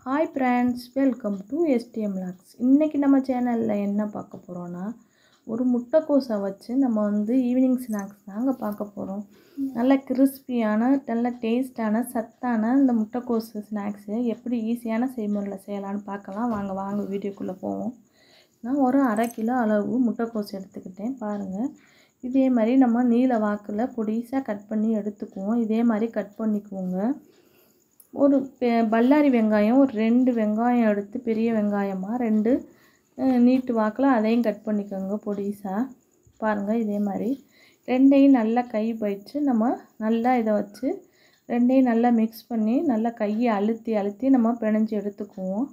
Hi friends, welcome to STM lakhs. இன்றைக்கி நம்ம சேனலில் என்ன பார்க்க போகிறோன்னா, ஒரு முட்டைக்கோஸை வச்சு நம்ம ஈவினிங் ஸ்நாக்ஸ் தாங்க பார்க்க போகிறோம். நல்ல கிறிஸ்பியான, நல்ல டேஸ்டான, சத்தான இந்த முட்டைக்கோஸு ஸ்நாக்ஸு எப்படி ஈஸியான செய்முறையில் செய்யலான்னு பார்க்கலாம். வாங்க வீடியோக்குள்ளே போவோம். நான் ஒரு 1/2 கிலோ அளவு முட்டைக்கோஸ் எடுத்துக்கிட்டேன். பாருங்கள், இதே மாதிரி நம்ம நீல வாக்கில் பொடிசாக கட் பண்ணி எடுத்துக்குவோம். இதே மாதிரி கட் பண்ணிக்குவோங்க. ஒரு பல்லாரி வெங்காயம் ஒரு 2 வெங்காயம் எடுத்து, பெரிய வெங்காயமாக 2 நீட்டு வாக்கில் அதையும் கட் பண்ணிக்கோங்க பொடிசாக. பாருங்கள், இதே மாதிரி 2ஐயும் நல்லா கை வச்சு நம்ம நல்லா இதை வச்சு 2ஐயும் நல்லா மிக்ஸ் பண்ணி நல்லா கையை அழுத்தி நம்ம பிணைஞ்சு எடுத்துக்குவோம்.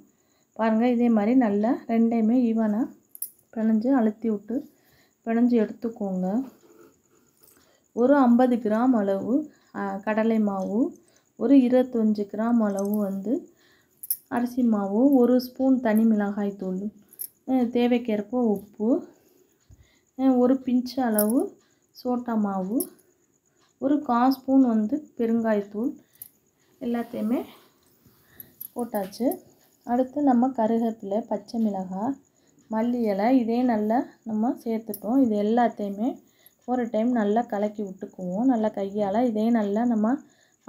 பாருங்கள், இதே மாதிரி நல்லா 2ஐயுமே ஈவனாக பிணைஞ்சு அழுத்தி விட்டு பிணைஞ்சு எடுத்துக்கோங்க. ஒரு 50 கிராம் அளவு கடலை மாவு, ஒரு 25 கிராம் அளவு அரிசி மாவு, 1 ஸ்பூன் தனி மிளகாய் தூள், தேவைக்கேற்ப உப்பு, ஒரு பிஞ்சு அளவு சோட்டா மாவு, ஒரு 1/4 ஸ்பூன் பெருங்காயத்தூள் எல்லாத்தையுமே போட்டாச்சு. அடுத்து நம்ம கருவேப்பிலை, பச்சை மிளகாய், மல்லி இலை இதையும் நல்லா நம்ம சேர்த்துட்டோம். இது எல்லாத்தையுமே ஒரு டைம் நல்லா கலக்கி விட்டுக்குவோம். நல்லா கையால் இதையும் நல்லா நம்ம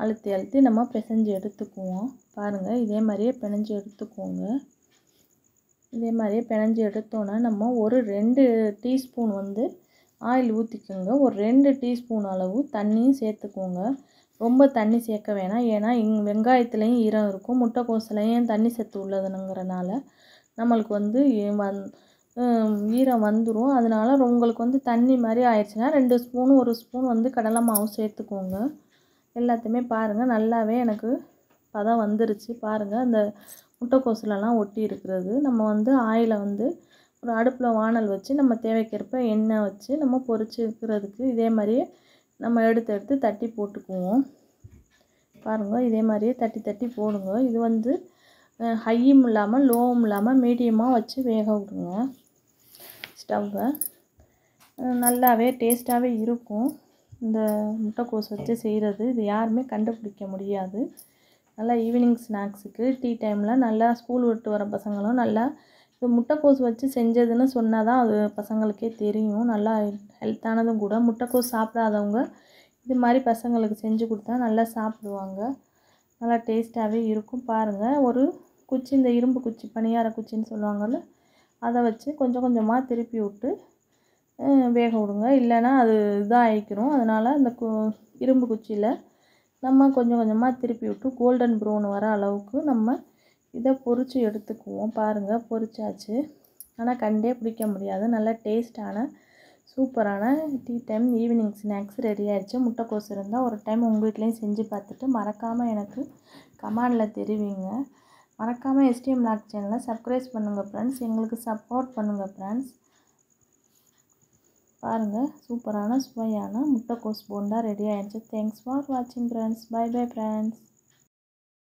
அழுத்தி நம்ம பிசைஞ்சு எடுத்துக்குவோம். பாருங்கள், இதே மாதிரியே பிணைஞ்சு எடுத்துக்கோங்க. இதே மாதிரியே பிணைஞ்சு எடுத்தோன்னா நம்ம ஒரு 2 டீஸ்பூன் ஆயில் ஊற்றிக்கோங்க. ஒரு 2 டீஸ்பூன் அளவு தண்ணியும் சேர்த்துக்கோங்க. ரொம்ப தண்ணி சேர்க்க வேணாம், ஏன்னா வெங்காயத்துலேயும் ஈரம் இருக்கும், முட்டைக்கோசுலையும் தண்ணி சத்து உள்ளதுங்கிறனால நம்மளுக்கு ஈரம் வந்துடும். அதனால் உங்களுக்கு தண்ணி மாதிரி ஆயிடுச்சுன்னா 2 ஸ்பூன் 1 ஸ்பூன் கடலை மாவு சேர்த்துக்கோங்க. எல்லாத்தையுமே பாருங்கள், நல்லாவே எனக்கு பதம் வந்துருச்சு. பாருங்கள், அந்த முட்டைக்கோசுலலாம் ஒட்டி இருக்கிறது. நம்ம ஆயிலை ஒரு அடுப்பில் வானல் வச்சு நம்ம தேவைக்கேற்ப எண்ணெய் வச்சு நம்ம பொரிச்சு இருக்கிறதுக்கு இதே மாதிரியே நம்ம எடுத்து தட்டி போட்டுக்குவோம். பாருங்கள், இதே மாதிரியே தட்டி போடுங்க. இது ஹையும் இல்லாமல் லோவும் இல்லாமல் மீடியமாக வச்சு வேக விடுங்க ஸ்டவ்வை. நல்லாவே டேஸ்ட்டாகவே இருக்கும் இந்த முட்டைக்கோஸ் வச்சு செய்கிறது. இது யாருமே கண்டுபிடிக்க முடியாது. நல்லா ஈவினிங் ஸ்நாக்ஸுக்கு டீ டைமில் நல்லா ஸ்கூல் விட்டு வர பசங்களும் நல்லா இது முட்டைக்கோஸ் வச்சு செஞ்சதுன்னு சொன்னால் தான் அது பசங்களுக்கே தெரியும். நல்லா ஹெல்த்தானதும் கூட. முட்டைக்கோஸ் சாப்பிடாதவங்க இது மாதிரி பசங்களுக்கு செஞ்சு கொடுத்தா நல்லா சாப்பிடுவாங்க. நல்லா டேஸ்ட்டாகவே இருக்கும். பாருங்கள், ஒரு குச்சி, இந்த இரும்பு குச்சி, பணியார குச்சின்னு சொல்லுவாங்கள்ல, அதை வச்சு கொஞ்சமாக திருப்பி விட்டு வேக விடுங்க. இல்லைன்னா அது இதாக ஆகிக்கிறோம். அதனால் அந்த இரும்பு குச்சியில் நம்ம கொஞ்சமாக திருப்பி விட்டு கோல்டன் ப்ரௌன் வர அளவுக்கு நம்ம இதை பொரித்து எடுத்துக்குவோம். பாருங்கள், பொரிச்சாச்சு. ஆனால் கண்டே பிடிக்க முடியாது. நல்ல டேஸ்டான சூப்பரான tea time evening snacks ready ஆகிடுச்சு. முட்டைக்கோஸ் இருந்தால் ஒரு டைம் உங்கள் வீட்லேயும் செஞ்சு பார்த்துட்டு மறக்காமல் எனக்கு கமெண்டில் தெரிவிங்க. மறக்காமல் எஸ்டிஎம் லாக் சேனலை சப்ஸ்கிரைப் பண்ணுங்கள் ஃப்ரெண்ட்ஸ். எங்களுக்கு சப்போர்ட் பண்ணுங்கள் ஃப்ரெண்ட்ஸ். பாருங்கள், சூப்பரான சுவையான முட்டைக்கோஸ் போண்டா ரெடி ஆகிடுச்சு. தேங்க்ஸ் ஃபார் வாட்சிங் ஃப்ரெண்ட்ஸ். Bye friends.